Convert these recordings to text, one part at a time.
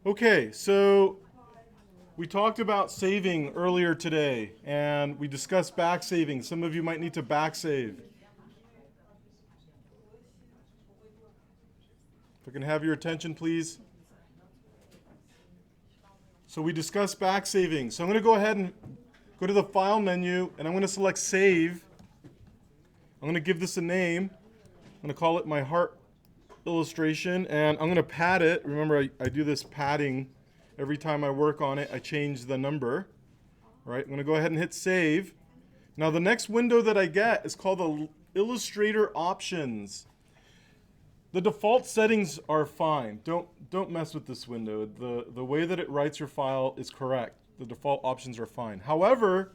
Okay, so we talked about saving earlier today, and we discussed back saving. Some of you might need to back save. If I can have your attention, please. So we discussed back saving. So I'm going to go ahead and go to the File menu, and I'm going to select Save. I'm going to give this a name. I'm going to call it my heart illustration, and I'm going to pad it. Remember, I do this padding every time I work on it. I change the number. All right, I'm going to go ahead and hit Save. Now the next window that I get is called the Illustrator Options. The default settings are fine. Don't mess with this window. The way that it writes your file is correct. The default options are fine. However,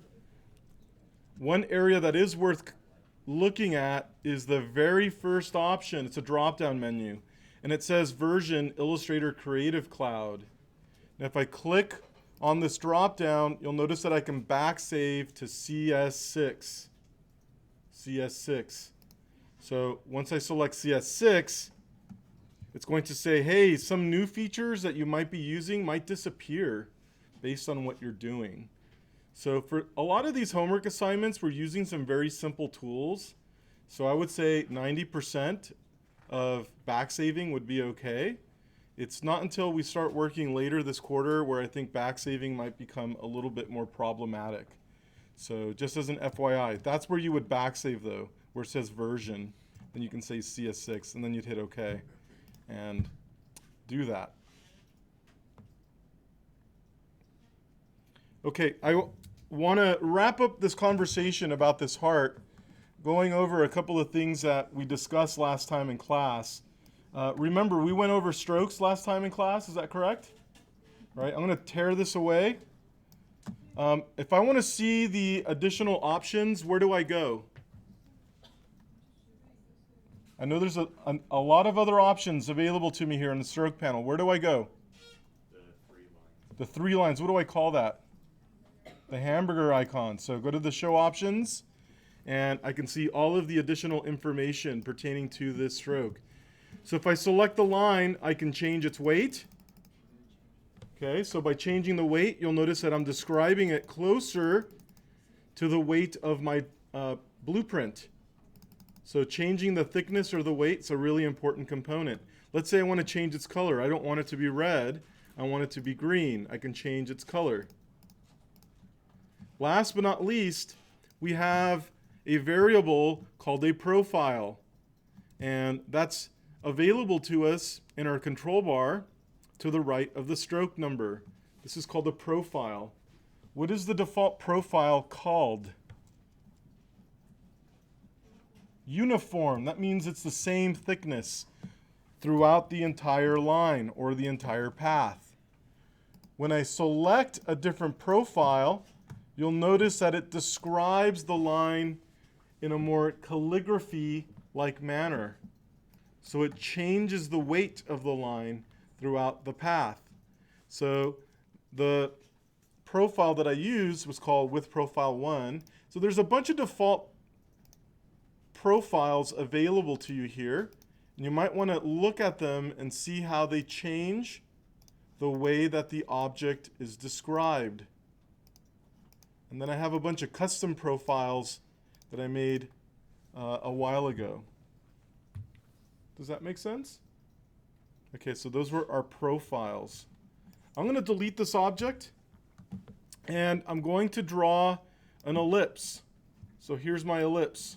one area that is worth looking at is the very first option. It's a drop-down menu, and it says Version Illustrator Creative Cloud. And if I click on this drop-down, you'll notice that I can back save to CS6. CS6. So once I select CS6, it's going to say, hey, some new features that you might be using might disappear based on what you're doing. So for a lot of these homework assignments, we're using some very simple tools. So I would say 90% of back saving would be okay. It's not until we start working later this quarter where I think back saving might become a little bit more problematic. So just as an FYI, that's where you would back save though, where it says version. Then you can say CS6 and then you'd hit OK and do that. Okay, I want to wrap up this conversation about this heart, going over a couple of things that we discussed last time in class. Remember, we went over strokes last time in class, is that correct? Right, I'm going to tear this away. If I want to see the additional options, where do I go? I know there's a lot of other options available to me here in the stroke panel. Where do I go? The 3 lines. What do I call that? The hamburger icon. So go to the Show Options, and I can see all of the additional information pertaining to this stroke. So if I select the line, I can change its weight. Okay, so by changing the weight, you'll notice that I'm describing it closer to the weight of my blueprint. So changing the thickness or the weight is a really important component. Let's say I want to change its color. I don't want it to be red. I want it to be green. I can change its color. Last but not least, we have a variable called a profile. And that's available to us in our control bar to the right of the stroke number. This is called a profile. What is the default profile called? Uniform. That means it's the same thickness throughout the entire line or the entire path. When I select a different profile, you'll notice that it describes the line in a more calligraphy-like manner. So it changes the weight of the line throughout the path. So the profile that I used was called with profile 1. So there's a bunch of default profiles available to you here. And you might want to look at them and see how they change the way that the object is described. And then I have a bunch of custom profiles that I made a while ago. Does that make sense? Okay, so those were our profiles. I'm going to delete this object, and I'm going to draw an ellipse. So here's my ellipse.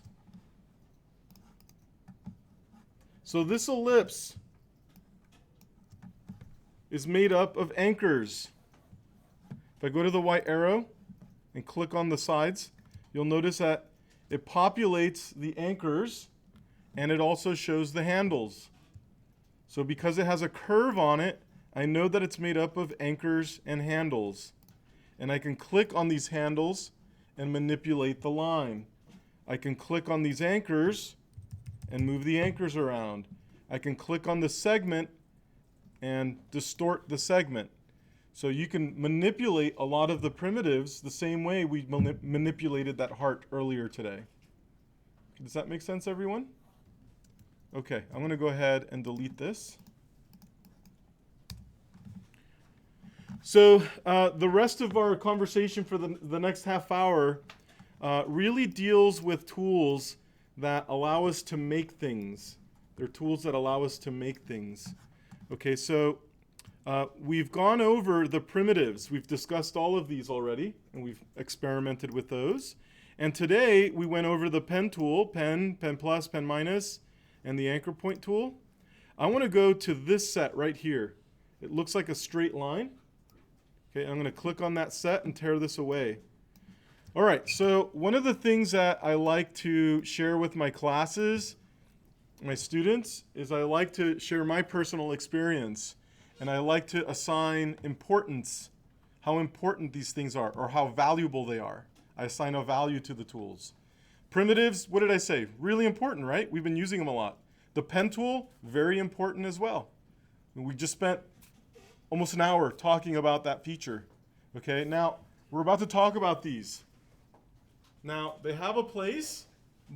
So this ellipse is made up of anchors. If I go to the white arrow and click on the sides, you'll notice that it populates the anchors and it also shows the handles. So because it has a curve on it, I know that it's made up of anchors and handles. And I can click on these handles and manipulate the line. I can click on these anchors and move the anchors around. I can click on the segment and distort the segment. So you can manipulate a lot of the primitives the same way we manipulated that heart earlier today. Does that make sense, everyone? Okay, I'm going to go ahead and delete this. So the rest of our conversation for the next half hour really deals with tools that allow us to make things. They're tools that allow us to make things. Okay, so we've gone over the primitives. We've discussed all of these already, and we've experimented with those. And today we went over the pen tool, pen plus, pen minus, and the anchor point tool. I want to go to this set right here. It looks like a straight line. Okay, I'm going to click on that set and tear this away. All right, so one of the things that I like to share with my classes, my students, is I like to share my personal experience, and I like to assign importance, how important these things are, or how valuable they are. I assign a value to the tools. Primitives, what did I say? Really important, right? We've been using them a lot. The pen tool, very important as well. We just spent almost an hour talking about that feature. Okay, now we're about to talk about these. Now, they have a place,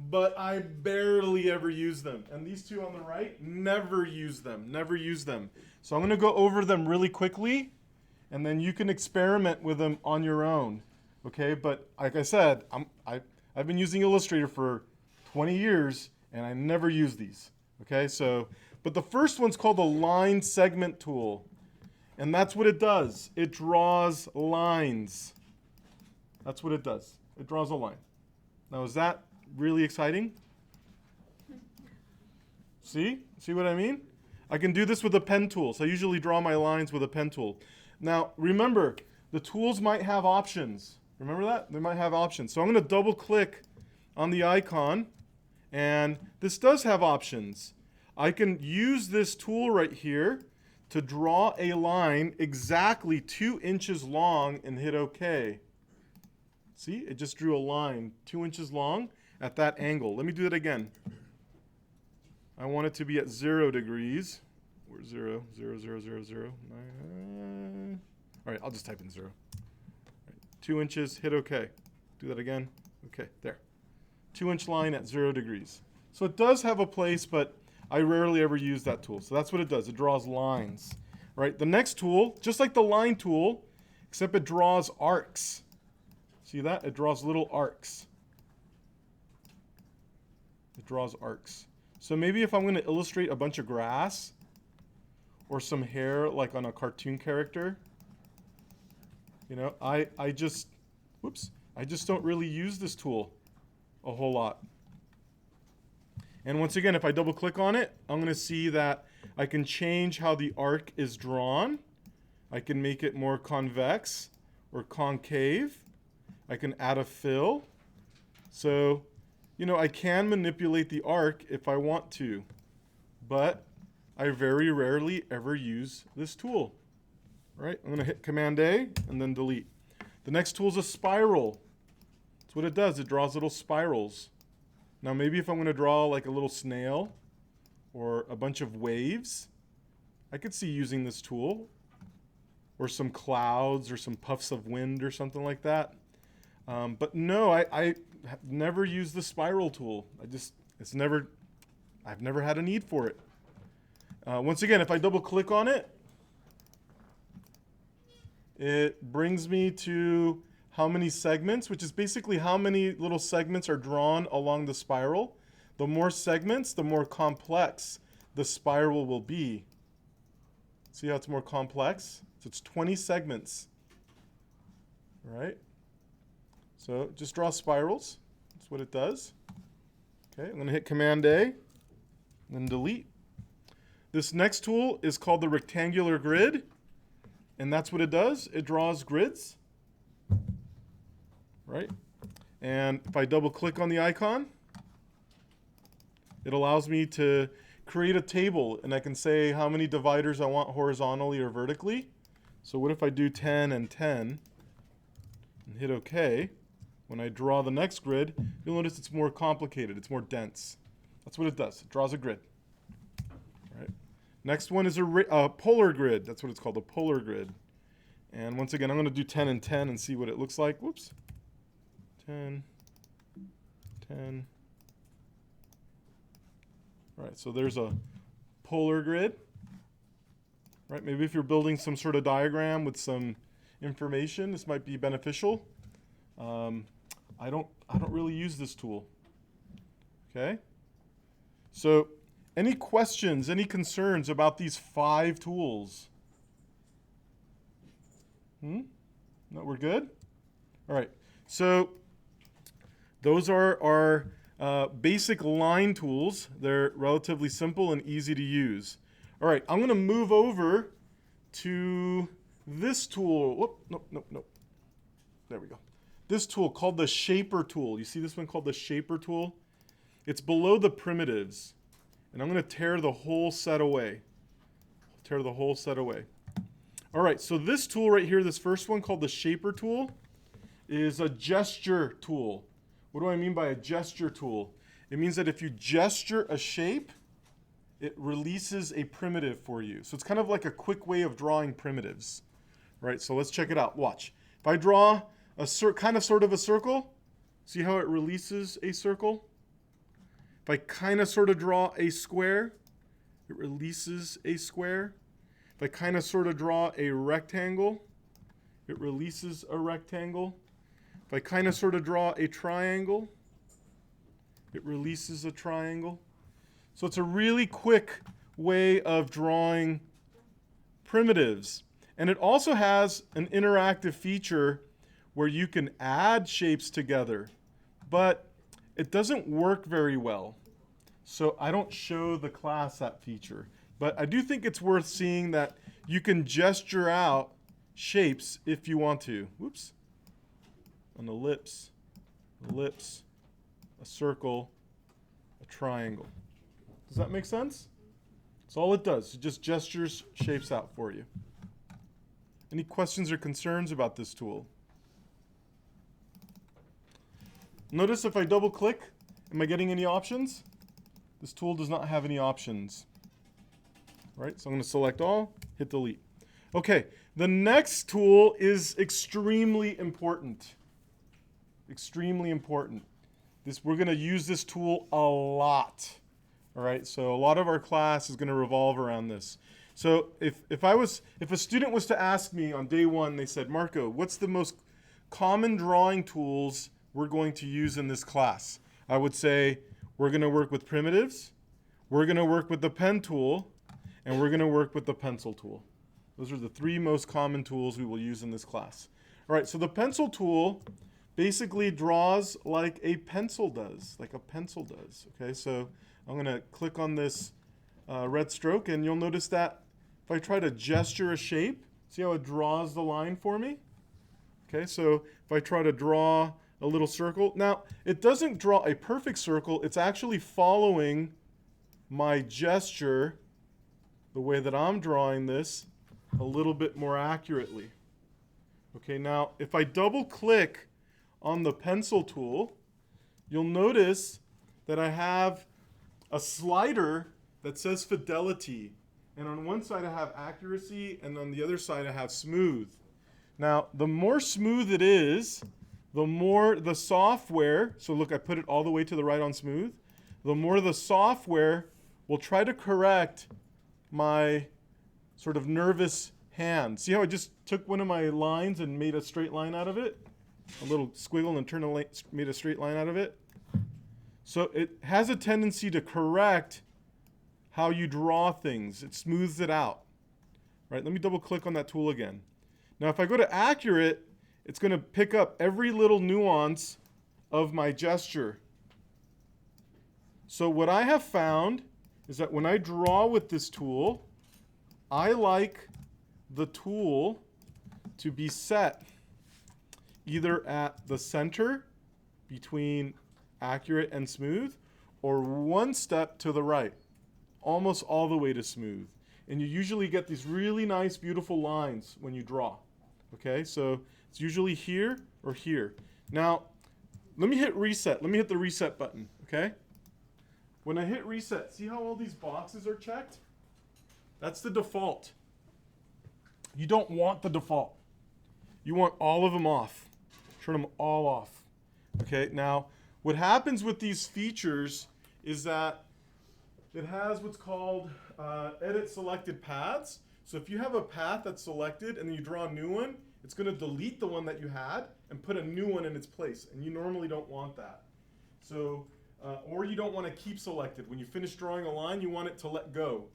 but I barely ever use them. And these two on the right, never use them, never use them. So I'm going to go over them really quickly, and then you can experiment with them on your own. Okay, but like I said, I've been using Illustrator for 20 years, and I never use these. Okay, so, but the first one's called the line segment tool. And that's what it does. It draws lines. That's what it does. It draws a line. Now, is that really exciting? See? See what I mean? I can do this with a pen tool. So I usually draw my lines with a pen tool. Now, remember, the tools might have options. Remember that? They might have options. So I'm going to double click on the icon. And this does have options. I can use this tool right here to draw a line exactly 2 inches long and hit OK. See, it just drew a line 2 inches long at that angle. Let me do that again. I want it to be at 0 degrees. Or 0, 0, 0, 0, 0. All right, I'll just type in 0. Right, 2 inches, hit OK. Do that again. OK, there. 2-inch line at 0 degrees. So it does have a place, but I rarely ever use that tool. So that's what it does. It draws lines. Right? The next tool, just like the line tool, except it draws arcs. See that? It draws little arcs. It draws arcs. So maybe if I'm going to illustrate a bunch of grass or some hair like on a cartoon character, you know, I just don't really use this tool a whole lot. And once again, if I double click on it, I'm going to see that I can change how the arc is drawn. I can make it more convex or concave. I can add a fill. So, you know, I can manipulate the arc if I want to, but I very rarely ever use this tool. Right? I'm going to hit Command A and then delete. The next tool is a spiral. That's what it does. It draws little spirals. Now maybe if I'm going to draw like a little snail or a bunch of waves, I could see using this tool, or some clouds or some puffs of wind or something like that. But no, I have never used the spiral tool. I've never had a need for it. Once again, if I double click on it, it brings me to how many segments, which is basically how many little segments are drawn along the spiral. The more segments, the more complex the spiral will be. See how it's more complex? So it's 20 segments. All right? So just draw spirals. That's what it does. Okay, I'm going to hit Command A and then delete. This next tool is called the rectangular grid, and that's what it does. It draws grids. Right? And if I double click on the icon, it allows me to create a table, and I can say how many dividers I want horizontally or vertically. So what if I do 10 and 10 and hit OK? When I draw the next grid, you'll notice it's more complicated. It's more dense. That's what it does. It draws a grid. All right. Next one is a polar grid. That's what it's called, a polar grid. And once again, I'm going to do 10 and 10 and see what it looks like. Whoops. 10, 10. All right, so there's a polar grid. right? Maybe if you're building some sort of diagram with some information, this might be beneficial. I don't really use this tool. Okay? So, any questions, any concerns about these 5 tools? No, we're good? All right. So, those are our basic line tools. They're relatively simple and easy to use. All right, I'm going to move over to this tool. Whoop, nope. There we go. This tool called the Shaper tool. You see this one called the Shaper tool? It's below the primitives. And I'm going to tear the whole set away. Tear the whole set away. All right, so this tool right here, this first one called the Shaper tool, is a gesture tool. What do I mean by a gesture tool? It means that if you gesture a shape, it releases a primitive for you. So it's kind of like a quick way of drawing primitives. Right, so let's check it out. Watch. If I draw a sort of a circle, see how it releases a circle? If I kind of sort of draw a square, it releases a square. If I kind of sort of draw a rectangle, it releases a rectangle. If I kind of sort of draw a triangle, it releases a triangle. So it's a really quick way of drawing primitives. And it also has an interactive feature where you can add shapes together, but it doesn't work very well. So I don't show the class that feature. But I do think it's worth seeing that you can gesture out shapes if you want to. Whoops. An ellipse, a circle, a triangle. Does that make sense? That's all it does. It just gestures shapes out for you. Any questions or concerns about this tool? Notice if I double click, am I getting any options? This tool does not have any options. Right, so I'm going to select all, hit delete. Okay, the next tool is extremely important. Extremely important. We're going to use this tool a lot. All right, so a lot of our class is going to revolve around this. So if a student was to ask me on day 1, they said, Marco, what's the most common drawing tools we're going to use in this class? I would say we're going to work with primitives, we're going to work with the pen tool, and we're going to work with the pencil tool. Those are the 3 most common tools we will use in this class. All right, so the pencil tool basically draws like a pencil does, Okay, so I'm going to click on this red stroke, and you'll notice that if I try to gesture a shape, see how it draws the line for me? Okay, so if I try to draw a little circle, now it doesn't draw a perfect circle, it's actually following my gesture, the way that I'm drawing this, a little bit more accurately. Okay, now if I double click on the pencil tool, you'll notice that I have a slider that says fidelity. And on one side I have accuracy, and on the other side I have smooth. Now, the more smooth it is, the more the software, so look, I put it all the way to the right on smooth, the more the software will try to correct my sort of nervous hand. See how I just took one of my lines and made a straight line out of it? A little squiggle and made a straight line out of it. So it has a tendency to correct how you draw things. It smooths it out. Right, let me double click on that tool again. Now if I go to accurate, it's going to pick up every little nuance of my gesture. So what I have found is that when I draw with this tool, I like the tool to be set either at the center between accurate and smooth, or one step to the right, almost all the way to smooth. And you usually get these really nice, beautiful lines when you draw. Okay, so it's usually here or here. Now, let me hit reset. Let me hit the reset button, okay? When I hit reset, see how all these boxes are checked? That's the default. You don't want the default. You want all of them off. Turn them all off. Okay, now what happens with these features is that it has what's called edit selected paths. So if you have a path that's selected and then you draw a new one, it's going to delete the one that you had and put a new one in its place. And you normally don't want that. So, or you don't want to keep selected. When you finish drawing a line, you want it to let go.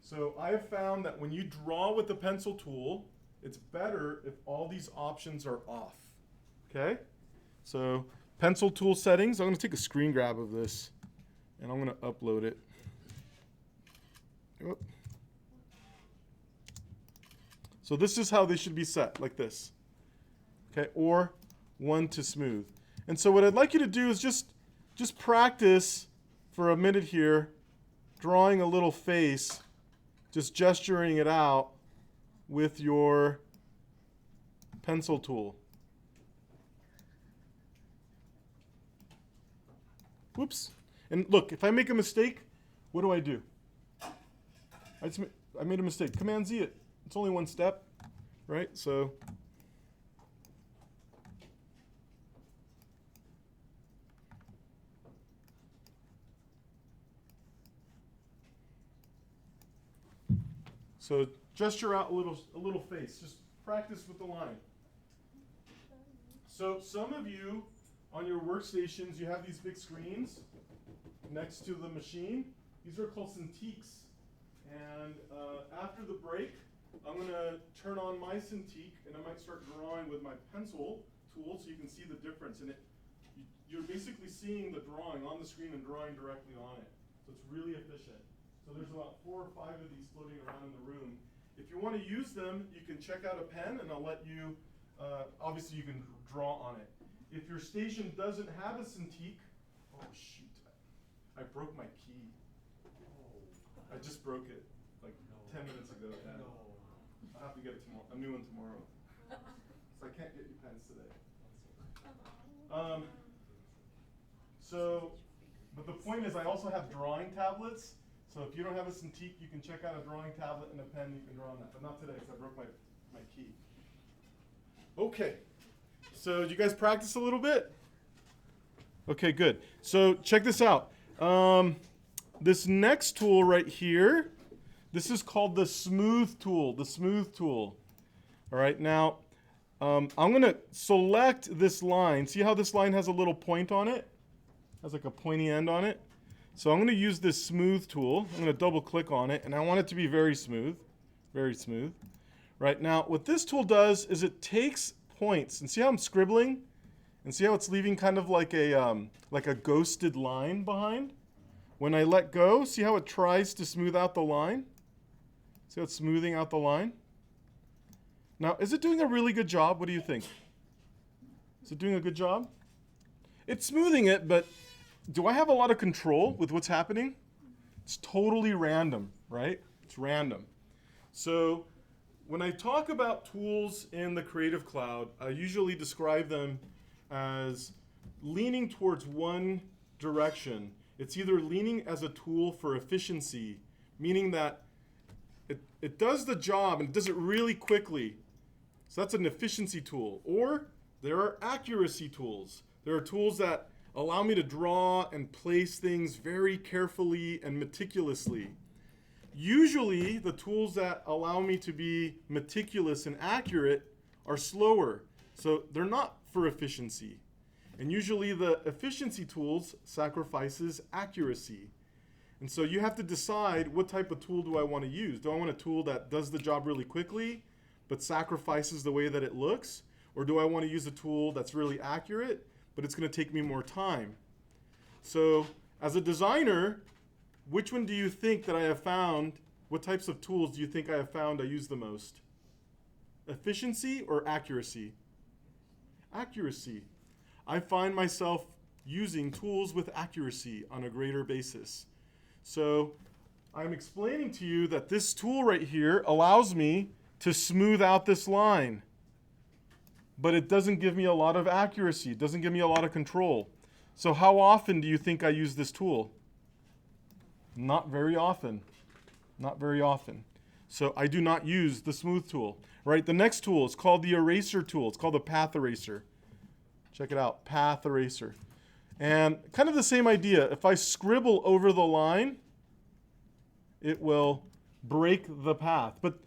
So I have found that when you draw with the pencil tool, it's better if all these options are off. Okay? So pencil tool settings, I'm going to take a screen grab of this and I'm going to upload it. Oop. So this is how they should be set, like this. Okay, or 1 to smooth. And so what I'd like you to do is just practice for a minute here, drawing a little face, just gesturing it out with your pencil tool. Whoops. And look, if I make a mistake, what do? I made a mistake. Command Z it. It's only one step, right? So gesture out a little face. Just practice with the line. So some of you on your workstations, you have these big screens next to the machine. These are called Cintiqs. And after the break, I'm going to turn on my Cintiq and I might start drawing with my pencil tool so you can see the difference. And you're basically seeing the drawing on the screen and drawing directly on it. So it's really efficient. So there's about 4 or 5 of these floating around in the room. If you want to use them, you can check out a pen and I'll let you, obviously you can draw on it. If your station doesn't have a Cintiq, oh shoot, I broke my key. I just broke it like 10 minutes ago. And I'll have to get a new one tomorrow. So I can't get you pens today. But the point is I also have drawing tablets. So if you don't have a Cintiq, you can check out a drawing tablet and a pen, you can draw on that. But not today, because I broke my key. Okay, so did you guys practice a little bit? Okay, good. So check this out. This next tool right here, this is called the smooth tool, All right, now I'm going to select this line. See how this line has a little point on it? Has like a pointy end on it. So I'm going to use this smooth tool. I'm going to double click on it and I want it to be very smooth. Very smooth. Right, now what this tool does is it takes points, and see how I'm scribbling? And see how it's leaving kind of like a ghosted line behind? When I let go, see how it tries to smooth out the line? See how it's smoothing out the line? Now, is it doing a really good job? What do you think? Is it doing a good job? It's smoothing it, but do I have a lot of control with what's happening? It's totally random, right? It's random. So when I talk about tools in the Creative Cloud, I usually describe them as leaning towards one direction. It's either leaning as a tool for efficiency, meaning that it does the job and it does it really quickly. So that's an efficiency tool. Or there are accuracy tools. There are tools that allow me to draw and place things very carefully and meticulously. Usually, the tools that allow me to be meticulous and accurate are slower. So they're not for efficiency. And usually the efficiency tools sacrifices accuracy. And so you have to decide, what type of tool do I want to use? Do I want a tool that does the job really quickly but sacrifices the way that it looks? Or do I want to use a tool that's really accurate but it's going to take me more time? So as a designer, which one do you think that I have found, what types of tools do you think I have found I use the most? Efficiency or accuracy? Accuracy. I find myself using tools with accuracy on a greater basis. So I'm explaining to you that this tool right here allows me to smooth out this line, but it doesn't give me a lot of accuracy. It doesn't give me a lot of control. So how often do you think I use this tool? Not very often. Not very often. So I do not use the smooth tool. Right? The next tool is called the eraser tool. It's called the path eraser. Check it out, path eraser. And kind of the same idea. If I scribble over the line, it will break the path. But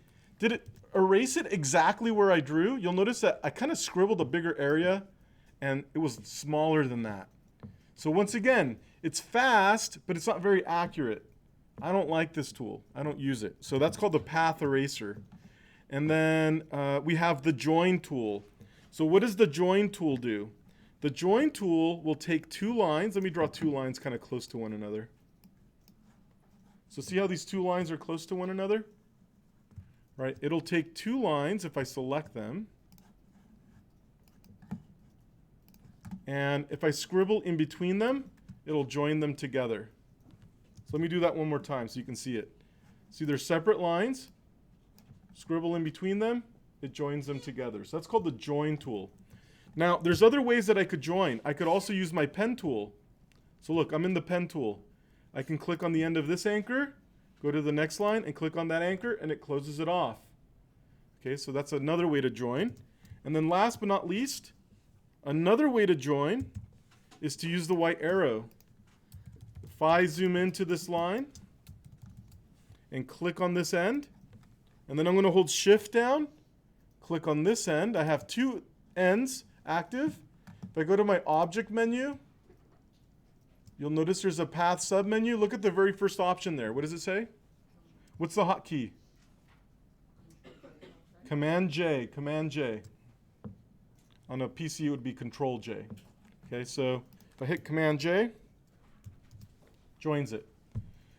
Did it erase it exactly where I drew? You'll notice that I kind of scribbled a bigger area and it was smaller than that. So once again, it's fast, but it's not very accurate. I don't like this tool. I don't use it. So that's called the path eraser. And then we have the join tool. So what does the join tool do? The join tool will take two lines. Let me draw two lines kind of close to one another. So see how these two lines are close to one another? Right? It'll take two lines if I select them. And if I scribble in between them, it'll join them together. So let me do that one more time so you can see it. See, they're separate lines. Scribble in between them, it joins them together. So that's called the join tool. Now, there's other ways that I could join. I could also use my pen tool. So look, I'm in the pen tool. I can click on the end of this anchor, go to the next line, and click on that anchor, and it closes it off. Okay, so that's another way to join. And then last but not least, another way to join is to use the white arrow. If I zoom into this line and click on this end, and then I'm going to hold Shift down, click on this end. I have two ends active. If I go to my Object menu, you'll notice there's a Path submenu. Look at the very first option there. What does it say? What's the hotkey? Command J, Command J. On a PC, it would be Control J. Okay, so if I hit Command J, joins it.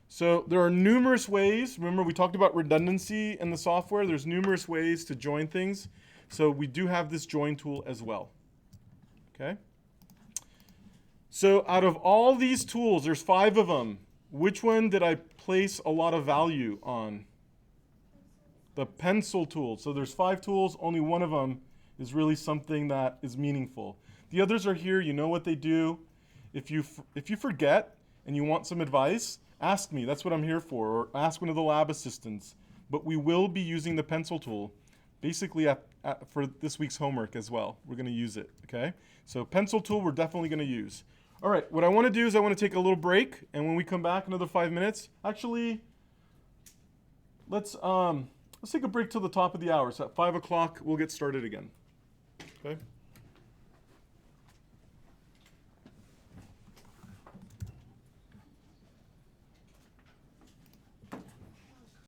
So there are numerous ways. Remember, we talked about redundancy in the software. There's numerous ways to join things. So we do have this join tool as well. Okay? So out of all these tools, there's 5 of them. Which one did I place a lot of value on? The pencil tool. So there's 5 tools. Only one of them is really something that is meaningful. The others are here. You know what they do. If you forget and you want some advice, ask me. That's what I'm here for. Or ask one of the lab assistants. But we will be using the pencil tool basically for this week's homework as well. We're going to use it. Okay? So pencil tool we're definitely going to use. All right, what I want to do is I want to take a little break, and when we come back, another 5 minutes. Actually, let's take a break till the top of the hour. So at 5 o'clock, we'll get started again. Okay?